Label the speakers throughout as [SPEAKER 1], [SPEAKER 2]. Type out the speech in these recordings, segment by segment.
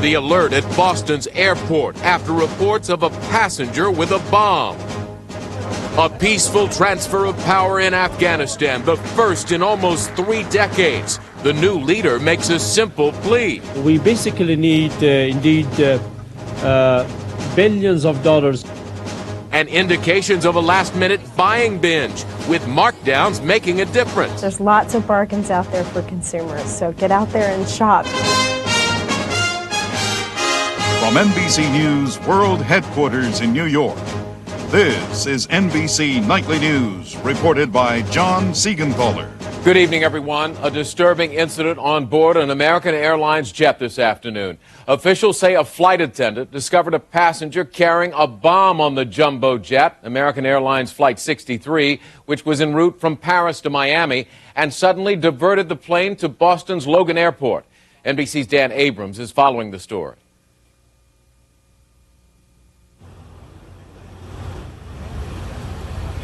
[SPEAKER 1] The alert at Boston's airport after reports of a passenger with a bomb. A peaceful transfer of power in Afghanistan, the first in almost 3 decades. The new leader makes a simple plea.
[SPEAKER 2] We basically need, billions of dollars.
[SPEAKER 1] And indications of a last-minute buying binge, with markdowns making a difference.
[SPEAKER 3] There's lots of bargains out there for consumers, so get out there and shop.
[SPEAKER 4] From NBC News World Headquarters in New York, this is NBC Nightly News, reported by John Seigenthaler.
[SPEAKER 1] Good evening, everyone. A disturbing incident on board an American Airlines jet this afternoon. Officials say a flight attendant discovered a passenger carrying a bomb on the jumbo jet, American Airlines Flight 63, which was en route from Paris to Miami, and suddenly diverted the plane to Boston's Logan Airport. NBC's Dan Abrams is following the story.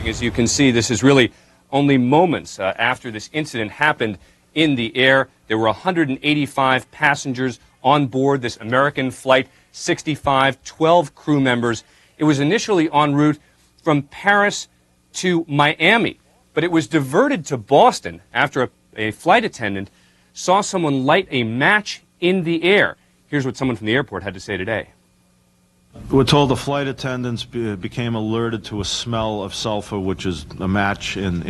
[SPEAKER 5] As you can see, this is really only moments after this incident happened in the air. There were 185 passengers on board this American Flight 65, 12 crew members. It was initially en route from Paris to Miami, but it was diverted to Boston after a flight attendant saw someone light a match in the air. Here's what someone from the airport had to say today.
[SPEAKER 6] We're told the flight attendants became alerted to a smell of sulfur, which is a match, and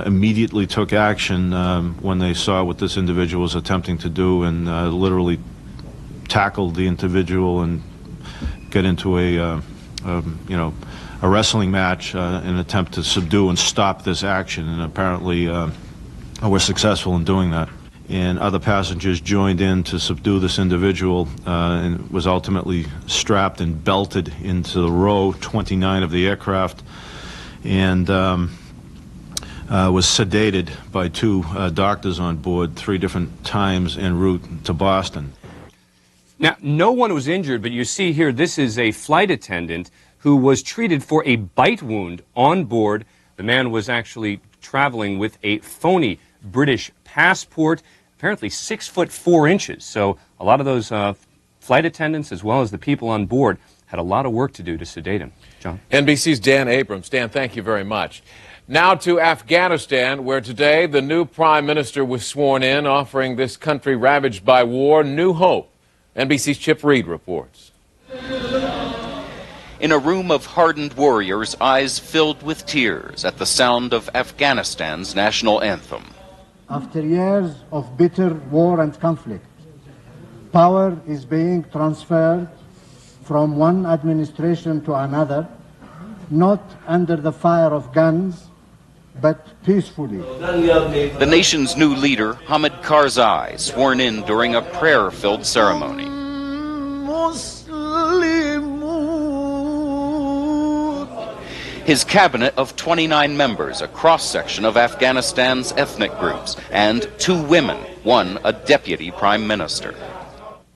[SPEAKER 6] immediately took action when they saw what this individual was attempting to do, and literally tackled the individual and get into a wrestling match in an attempt to subdue and stop this action. And apparently were successful in doing that. And other passengers joined in to subdue this individual, and was ultimately strapped and belted into the row 29 of the aircraft, and was sedated by 2 doctors on board 3 different times en route to Boston.
[SPEAKER 5] Now, no one was injured, but you see here, this is a flight attendant who was treated for a bite wound on board. The man was actually traveling with a phony British passport, apparently 6'4". So a lot of those flight attendants, as well as the people on board, had a lot of work to do to sedate him. John?
[SPEAKER 1] NBC's Dan Abrams. Dan, thank you very much. Now to Afghanistan, where today the new prime minister was sworn in, offering this country ravaged by war new hope. NBC's Chip Reed reports.
[SPEAKER 7] In a room of hardened warriors, eyes filled with tears at the sound of Afghanistan's national anthem.
[SPEAKER 8] After years of bitter war and conflict, power is being transferred from one administration to another, not under the fire of guns, but peacefully.
[SPEAKER 7] The nation's new leader, Hamid Karzai, sworn in during a prayer-filled ceremony. His cabinet of 29 members, a cross-section of Afghanistan's ethnic groups, and 2 women, one a deputy prime minister.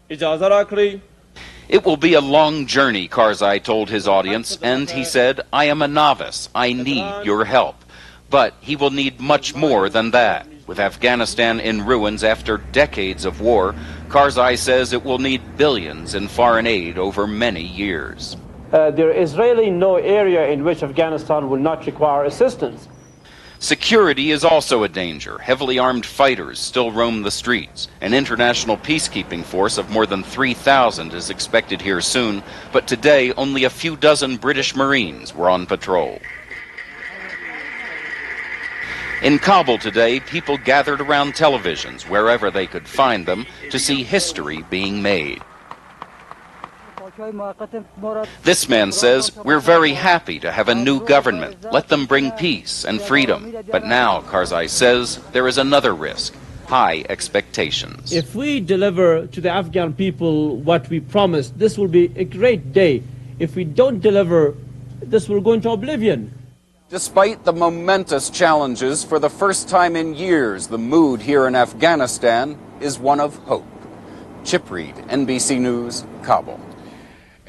[SPEAKER 7] It will be a long journey, Karzai told his audience, and he said, I am a novice, I need your help. But he will need much more than that. With Afghanistan in ruins after decades of war, Karzai says it will need billions in foreign aid over many years.
[SPEAKER 2] There is really no area in which Afghanistan will not require assistance.
[SPEAKER 7] Security is also a danger. Heavily armed fighters still roam the streets. An international peacekeeping force of more than 3,000 is expected here soon, but today only a few dozen British Marines were on patrol. In Kabul today, people gathered around televisions, wherever they could find them, to see history being made. This man says, we're very happy to have a new government. Let them bring peace and freedom. But now, Karzai says, there is another risk, high expectations.
[SPEAKER 2] If we deliver to the Afghan people what we promised, this will be a great day. If we don't deliver, this will go into oblivion.
[SPEAKER 9] Despite the momentous challenges, for the first time in years, the mood here in Afghanistan is one of hope. Chip Reed, NBC News, Kabul.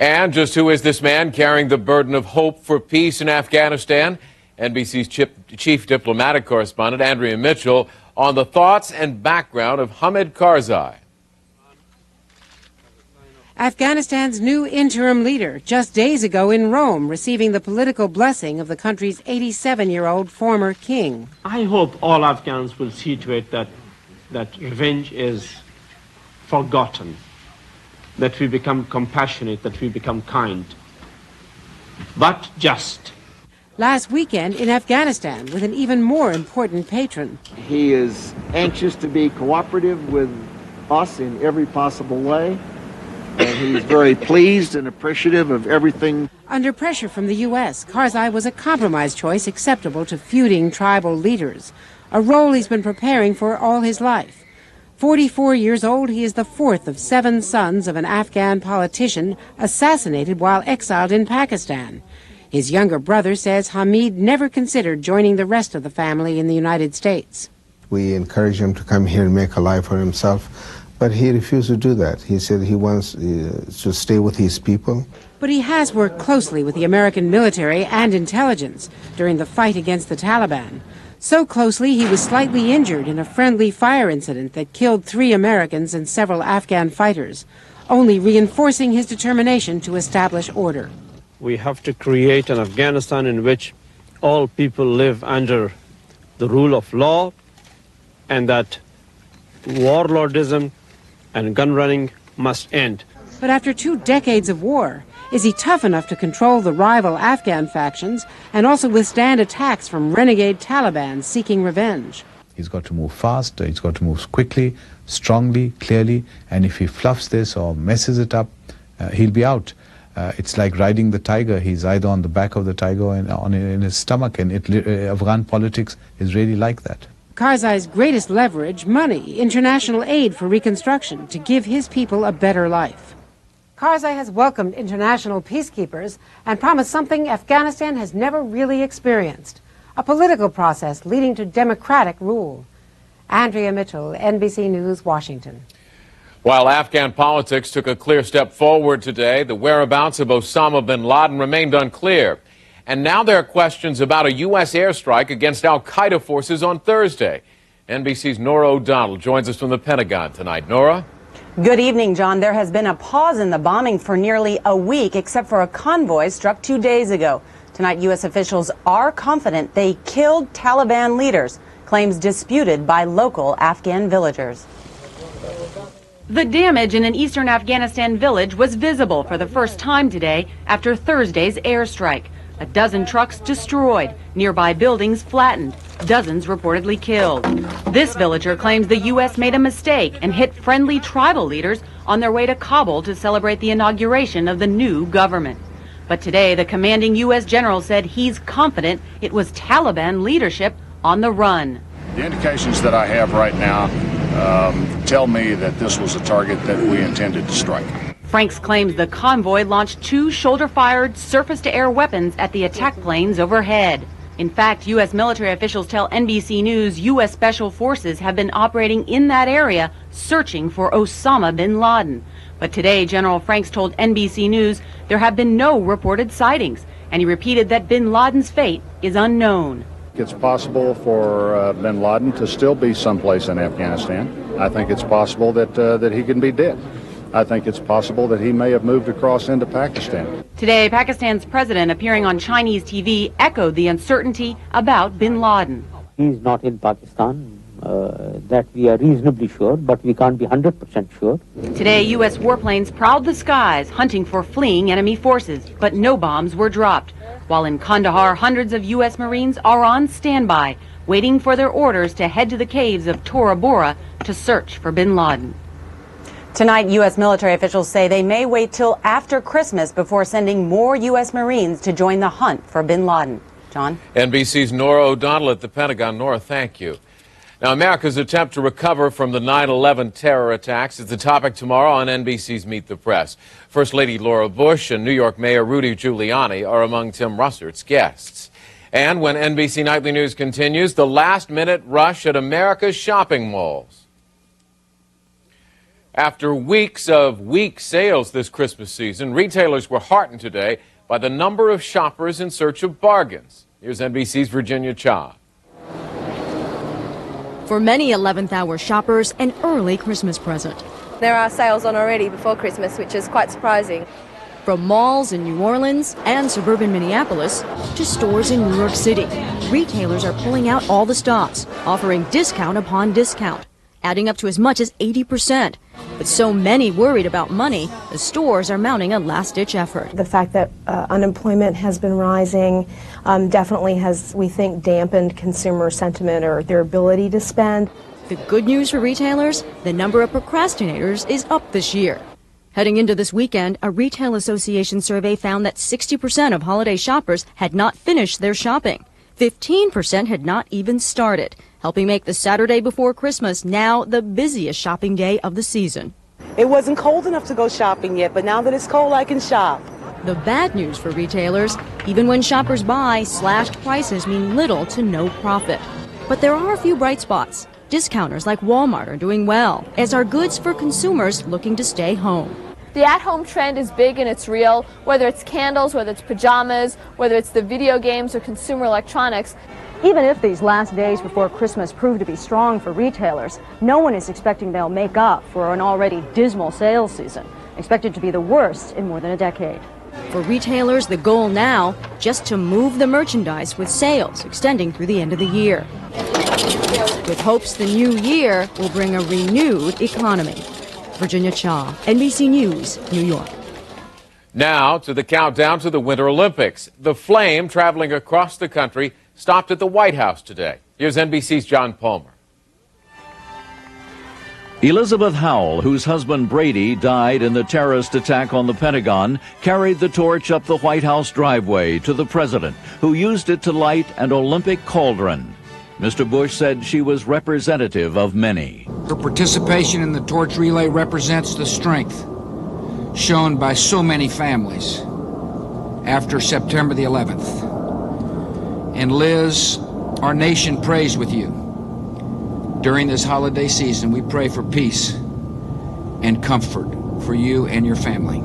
[SPEAKER 1] And just who is this man carrying the burden of hope for peace in Afghanistan? NBC's chief diplomatic correspondent, Andrea Mitchell, on the thoughts and background of Hamid Karzai.
[SPEAKER 10] Afghanistan's new interim leader, just days ago in Rome, receiving the political blessing of the country's 87-year-old former king.
[SPEAKER 2] I hope all Afghans will see to it that revenge is forgotten, that we become compassionate, that we become kind, but just.
[SPEAKER 10] Last weekend in Afghanistan with an even more important patron.
[SPEAKER 11] He is anxious to be cooperative with us in every possible way. And he's very pleased and appreciative of everything.
[SPEAKER 10] Under pressure from the U.S., Karzai was a compromise choice acceptable to feuding tribal leaders, a role he's been preparing for all his life. 44 years old, he is the fourth of 7 sons of an Afghan politician assassinated while exiled in Pakistan. His younger brother says Hamid never considered joining the rest of the family in the United States.
[SPEAKER 12] We encouraged him to come here and make a life for himself. But he refused to do that. He said he wants to stay with his people.
[SPEAKER 10] But he has worked closely with the American military and intelligence during the fight against the Taliban. So closely he was slightly injured in a friendly fire incident that killed 3 Americans and several Afghan fighters, only reinforcing his determination to establish order.
[SPEAKER 2] We have to create an Afghanistan in which all people live under the rule of law, and that warlordism and gun running must end.
[SPEAKER 10] But after 2 decades of war, is he tough enough to control the rival Afghan factions and also withstand attacks from renegade Taliban seeking revenge?
[SPEAKER 13] He's got to move fast, he's got to move quickly, strongly, clearly, and if he fluffs this or messes it up, he'll be out. It's like riding the tiger. He's either on the back of the tiger or in his stomach, and Afghan politics is really like that.
[SPEAKER 10] Karzai's greatest leverage, money, international aid for reconstruction to give his people a better life. Karzai has welcomed international peacekeepers and promised something Afghanistan has never really experienced, a political process leading to democratic rule. Andrea Mitchell, NBC News, Washington.
[SPEAKER 1] While Afghan politics took a clear step forward today, the whereabouts of Osama bin Laden remained unclear. And now there are questions about a U.S. airstrike against al-Qaeda forces on Thursday. NBC's Nora O'Donnell joins us from the Pentagon tonight. Nora?
[SPEAKER 14] Good evening, John. There has been a pause in the bombing for nearly a week, except for a convoy struck 2 days ago. Tonight, U.S. officials are confident they killed Taliban leaders, claims disputed by local Afghan villagers.
[SPEAKER 15] The damage in an eastern Afghanistan village was visible for the first time today after Thursday's airstrike. A dozen trucks destroyed, nearby buildings flattened, dozens reportedly killed. This villager claims the U.S. made a mistake and hit friendly tribal leaders on their way to Kabul to celebrate the inauguration of the new government. But today, the commanding U.S. general said he's confident it was Taliban leadership on the run.
[SPEAKER 16] The indications that I have right now tell me that this was a target that we intended to strike.
[SPEAKER 15] Franks claims the convoy launched 2 shoulder-fired surface-to-air weapons at the attack planes overhead. In fact, U.S. military officials tell NBC News U.S. Special Forces have been operating in that area searching for Osama bin Laden. But today, General Franks told NBC News there have been no reported sightings, and he repeated that bin Laden's fate is unknown.
[SPEAKER 16] It's possible for bin Laden to still be someplace in Afghanistan. I think it's possible that he can be dead. I think it's possible that he may have moved across into Pakistan.
[SPEAKER 15] Today, Pakistan's president, appearing on Chinese TV, echoed the uncertainty about bin Laden.
[SPEAKER 17] He's not in Pakistan, that we are reasonably sure, but we can't be 100% sure.
[SPEAKER 15] Today, U.S. warplanes prowled the skies, hunting for fleeing enemy forces, but no bombs were dropped. While in Kandahar, hundreds of U.S. Marines are on standby, waiting for their orders to head to the caves of Tora Bora to search for bin Laden.
[SPEAKER 14] Tonight, U.S. military officials say they may wait till after Christmas before sending more U.S. Marines to join the hunt for bin Laden. John?
[SPEAKER 1] NBC's Nora O'Donnell at the Pentagon. Nora, thank you. Now, America's attempt to recover from the 9/11 terror attacks is the topic tomorrow on NBC's Meet the Press. First Lady Laura Bush and New York Mayor Rudy Giuliani are among Tim Russert's guests. And when NBC Nightly News continues, the last-minute rush at America's shopping malls. After weeks of weak sales this Christmas season, retailers were heartened today by the number of shoppers in search of bargains. Here's NBC's Virginia Cha.
[SPEAKER 18] For many 11th hour shoppers, an early Christmas present. There are sales on already before Christmas, which is quite surprising.
[SPEAKER 19] From malls in New Orleans and suburban Minneapolis to stores in New York City, retailers are pulling out all the stops, offering discount upon discount, adding up to as much as 80%. With so many worried about money, the stores are mounting a last-ditch effort.
[SPEAKER 3] The fact that unemployment has been rising definitely has, we think, dampened consumer sentiment or their ability to spend.
[SPEAKER 19] The good news for retailers, the number of procrastinators is up this year. Heading into this weekend, a retail association survey found that 60% of holiday shoppers had not finished their shopping. 15% had not even started, helping make the Saturday before Christmas now the busiest shopping day of the season.
[SPEAKER 20] It wasn't cold enough to go shopping yet, but now that it's cold, I can shop.
[SPEAKER 19] The bad news for retailers, even when shoppers buy, slashed prices mean little to no profit. But there are a few bright spots. Discounters like Walmart are doing well, as are goods for consumers looking to stay home.
[SPEAKER 21] The at-home trend is big and it's real, whether it's candles, whether it's pajamas, whether it's the video games or consumer electronics.
[SPEAKER 22] Even if these last days before Christmas prove to be strong for retailers, no one is expecting they'll make up for an already dismal sales season, expected to be the worst in more than a decade.
[SPEAKER 19] For retailers, the goal now, just to move the merchandise with sales extending through the end of the year. With hopes the new year will bring a renewed economy. Virginia Cha, NBC News, New York.
[SPEAKER 1] Now to the countdown to the Winter Olympics. The flame traveling across the country stopped at the White House today. Here's NBC's John Palmer.
[SPEAKER 23] Elizabeth Howell, whose husband Brady died in the terrorist attack on the Pentagon, carried the torch up the White House driveway to the president, who used it to light an Olympic cauldron. Mr. Bush said she was representative of many.
[SPEAKER 24] Her participation in the torch relay represents the strength shown by so many families after September the 11th. And Liz, our nation prays with you. During this holiday season, we pray for peace and comfort for you and your family.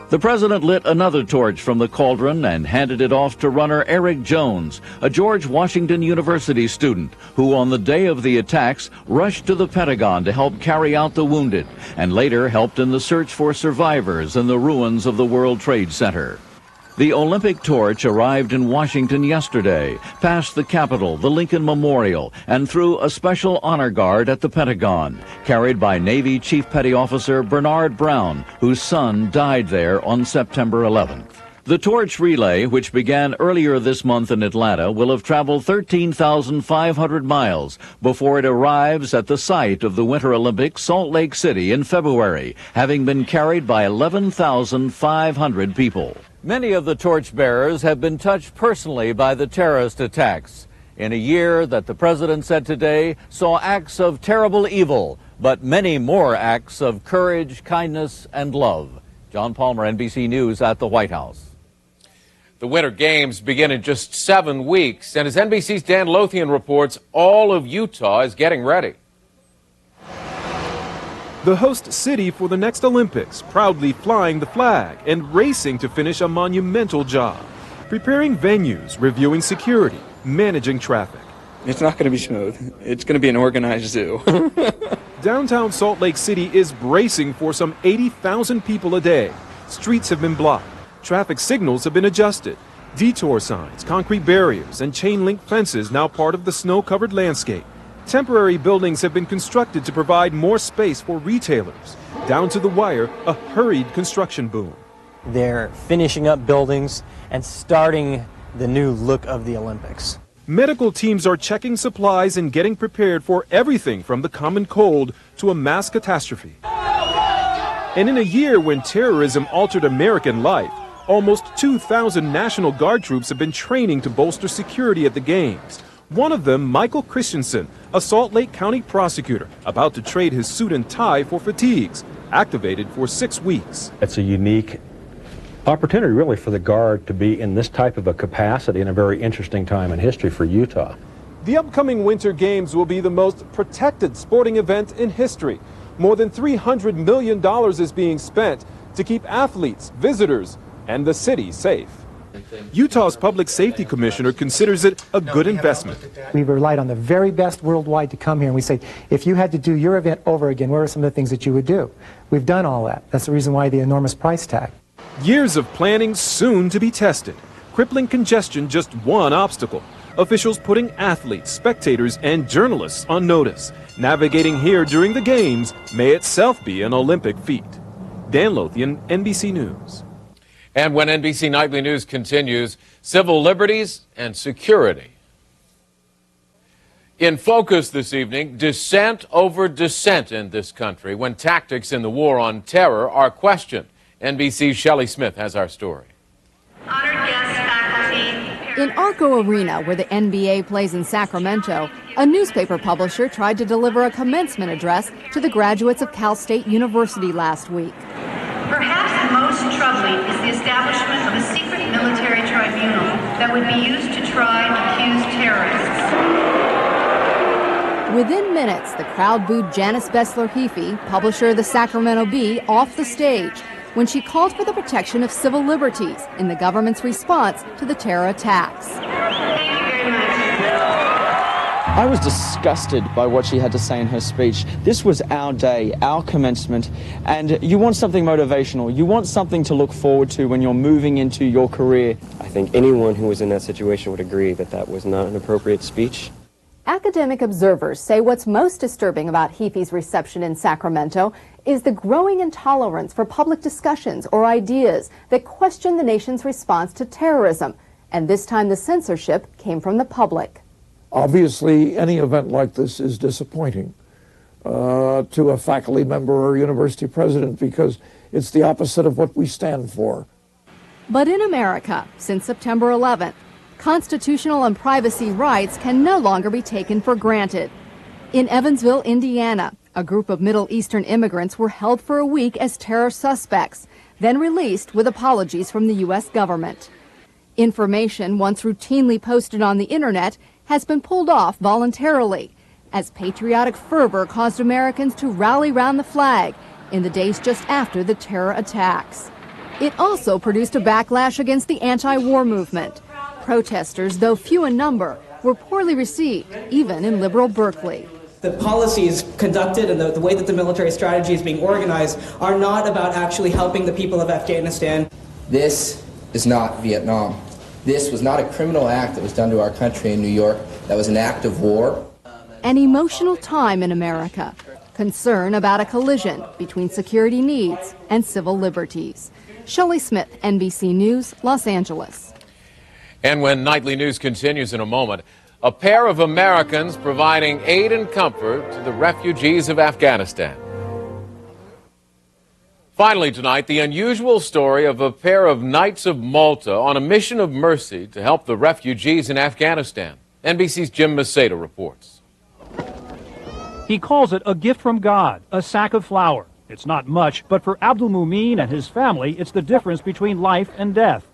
[SPEAKER 23] The president lit another torch from the cauldron and handed it off to runner Eric Jones, a George Washington University student who on the day of the attacks rushed to the Pentagon to help carry out the wounded and later helped in the search for survivors in the ruins of the World Trade Center. The Olympic torch arrived in Washington yesterday, past the Capitol, the Lincoln Memorial, and through a special honor guard at the Pentagon, carried by Navy Chief Petty Officer Bernard Brown, whose son died there on September 11th. The torch relay, which began earlier this month in Atlanta, will have traveled 13,500 miles before it arrives at the site of the Winter Olympics, Salt Lake City, in February, having been carried by 11,500 people. Many of the torchbearers have been touched personally by the terrorist attacks. In a year that the president said today saw acts of terrible evil, but many more acts of courage, kindness, and love. John Palmer, NBC News at the White House.
[SPEAKER 1] The Winter Games begin in just 7 weeks, and as NBC's Dan Lothian reports, all of Utah is getting ready.
[SPEAKER 25] The host city for the next Olympics, proudly flying the flag and racing to finish a monumental job. Preparing venues, reviewing security, managing traffic.
[SPEAKER 26] It's not going to be smooth. It's going to be an organized zoo.
[SPEAKER 25] Downtown Salt Lake City is bracing for some 80,000 people a day. Streets have been blocked. Traffic signals have been adjusted. Detour signs, concrete barriers, and chain-link fences now part of the snow-covered landscape. Temporary buildings have been constructed to provide more space for retailers. Down to the wire, a hurried construction boom.
[SPEAKER 27] They're finishing up buildings and starting the new look of the Olympics.
[SPEAKER 25] Medical teams are checking supplies and getting prepared for everything from the common cold to a mass catastrophe. And in a year when terrorism altered American life, almost 2,000 National Guard troops have been training to bolster security at the Games. One of them, Michael Christensen, a Salt Lake County prosecutor, about to trade his suit and tie for fatigues, activated for 6 weeks.
[SPEAKER 28] It's a unique opportunity, really, for the Guard to be in this type of a capacity in a very interesting time in history for Utah.
[SPEAKER 25] The upcoming Winter Games will be the most protected sporting event in history. More than $300 million is being spent to keep athletes, visitors, and the city safe. Utah's public safety commissioner considers it a good investment.
[SPEAKER 4] We've relied on the very best worldwide to come here, and we say, if you had to do your event over again, what are some of the things that you would do? We've done all that. That's the reason why the enormous price tag.
[SPEAKER 25] Years of planning soon to be tested. Crippling congestion just one obstacle. Officials putting athletes, spectators, and journalists on notice. Navigating here during the games may itself be an Olympic feat. Dan Lothian, NBC News.
[SPEAKER 1] And when NBC Nightly News continues, civil liberties and security. In focus this evening, dissent over dissent in this country when tactics in the war on terror are questioned. NBC's Shelley Smith has our story.
[SPEAKER 5] Honored guests, faculty. In Arco Arena, where the NBA plays in Sacramento, a newspaper publisher tried to deliver a commencement address to the graduates of Cal State University last week.
[SPEAKER 6] Perhaps most troubling is the establishment of a secret military tribunal that would be used to try accused terrorists.
[SPEAKER 5] Within minutes, the crowd booed Janice Bessler-Heafy, publisher of the Sacramento Bee, off the stage when she called for the protection of civil liberties in the government's response to the terror attacks.
[SPEAKER 7] I was disgusted by what she had to say in her speech. This was our day, our commencement, and you want something motivational. You want something to look forward to when you're moving into your career.
[SPEAKER 8] I think anyone who was in that situation would agree that that was not an appropriate speech.
[SPEAKER 5] Academic observers say what's most disturbing about Heafy's reception in Sacramento is the growing intolerance for public discussions or ideas that question the nation's response to terrorism. And this time the censorship came from the public.
[SPEAKER 9] Obviously, any event like this is disappointing to a faculty member or university president because it's the opposite of what we stand for.
[SPEAKER 5] But in America, since September 11th, constitutional and privacy rights can no longer be taken for granted. In Evansville, Indiana, a group of Middle Eastern immigrants were held for a week as terror suspects, then released with apologies from the U.S. government. Information once routinely posted on the internet has been pulled off voluntarily, as patriotic fervor caused Americans to rally round the flag in the days just after the terror attacks. It also produced a backlash against the anti-war movement. Protesters, though few in number, were poorly received, even in liberal Berkeley.
[SPEAKER 11] The policies conducted and the way that the military strategy is being organized are not about actually helping the people of Afghanistan.
[SPEAKER 12] This is not Vietnam. This was not a criminal act that was done to our country in New York. That was an act of war.
[SPEAKER 5] An emotional time in America. Concern about a collision between security needs and civil liberties. Shelley Smith, NBC News, Los Angeles.
[SPEAKER 1] And when Nightly News continues in a moment, a pair of Americans providing aid and comfort to the refugees of Afghanistan. Finally tonight, the unusual story of a pair of Knights of Malta on a mission of mercy to help the refugees in Afghanistan. NBC's Jim Macedo reports.
[SPEAKER 29] He calls it a gift from God, a sack of flour. It's not much, but for Abdul Mumin and his family, it's the difference between life and death.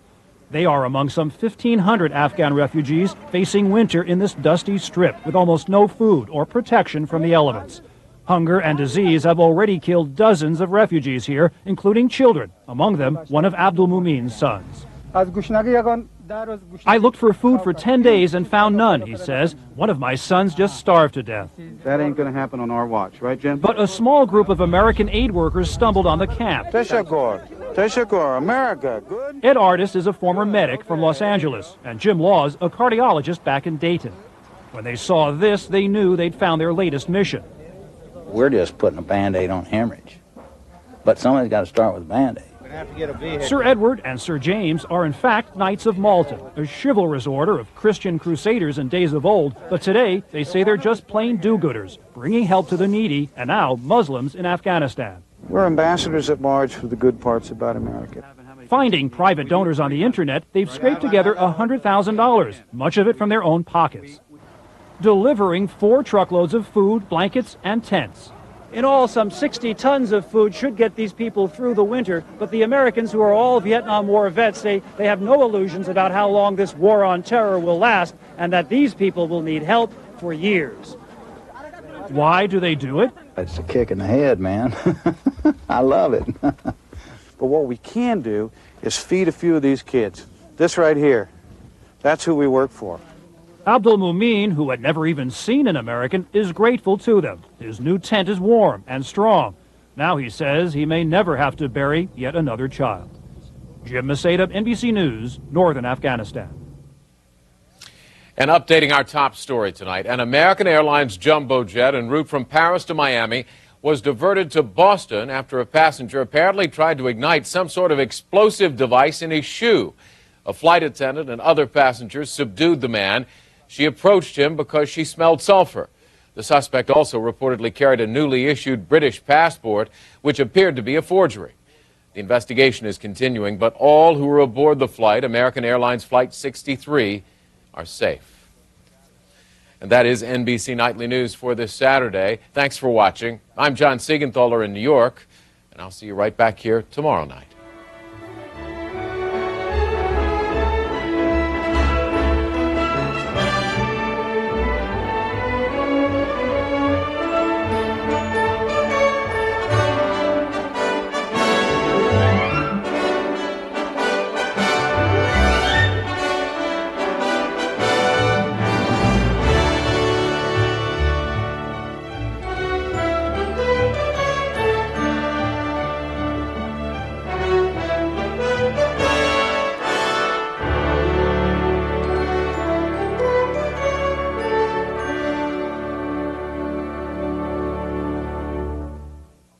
[SPEAKER 29] They are among some 1,500 Afghan refugees facing winter in this dusty strip with almost no food or protection from the elements. Hunger and disease have already killed dozens of refugees here, including children, among them one of Abdul Mumin's sons. I looked for food for 10 days and found none, he says. One of my sons just starved to death.
[SPEAKER 30] That ain't going to happen on our watch, right, Jim?
[SPEAKER 29] But a small group of American aid workers stumbled on the camp.
[SPEAKER 30] Teshagor, America, good?
[SPEAKER 29] Ed Artis is a former medic from Los Angeles, and Jim Laws, a cardiologist back in Dayton. When they saw this, they knew they'd found their latest mission.
[SPEAKER 31] We're just putting a Band-Aid on hemorrhage. But somebody's got to start with a Band-Aid.
[SPEAKER 29] Sir Edward and Sir James are in fact Knights of Malta, a chivalrous order of Christian crusaders in days of old, but today they say they're just plain do-gooders, bringing help to the needy and now Muslims in Afghanistan.
[SPEAKER 30] We're ambassadors at large for the good parts about America.
[SPEAKER 29] Finding private donors on the internet, they've scraped together $100,000, much of it from their own pockets. Delivering 4 truckloads of food, blankets, and tents.
[SPEAKER 27] In all, some 60 tons of food should get these people through the winter, but the Americans, who are all Vietnam War vets, say they have no illusions about how long this war on terror will last, and that these people will need help for years.
[SPEAKER 29] Why do they do it?
[SPEAKER 31] It's a kick in the head, man. I love it.
[SPEAKER 30] But what we can do is feed a few of these kids. This right here, that's who we work for.
[SPEAKER 29] Abdul Mumin, who had never even seen an American, is grateful to them. His new tent is warm and strong. Now he says he may never have to bury yet another child. Jim Masada, NBC News, Northern Afghanistan.
[SPEAKER 1] And updating our top story tonight, an American Airlines jumbo jet en route from Paris to Miami was diverted to Boston after a passenger apparently tried to ignite some sort of explosive device in his shoe. A flight attendant and other passengers subdued the man. She approached him because she smelled sulfur. The suspect also reportedly carried a newly issued British passport, which appeared to be a forgery. The investigation is continuing, but all who were aboard the flight, American Airlines Flight 63, are safe. And that is NBC Nightly News for this Saturday. Thanks for watching. I'm Seigenthaler in New York, and I'll see you right back here tomorrow night.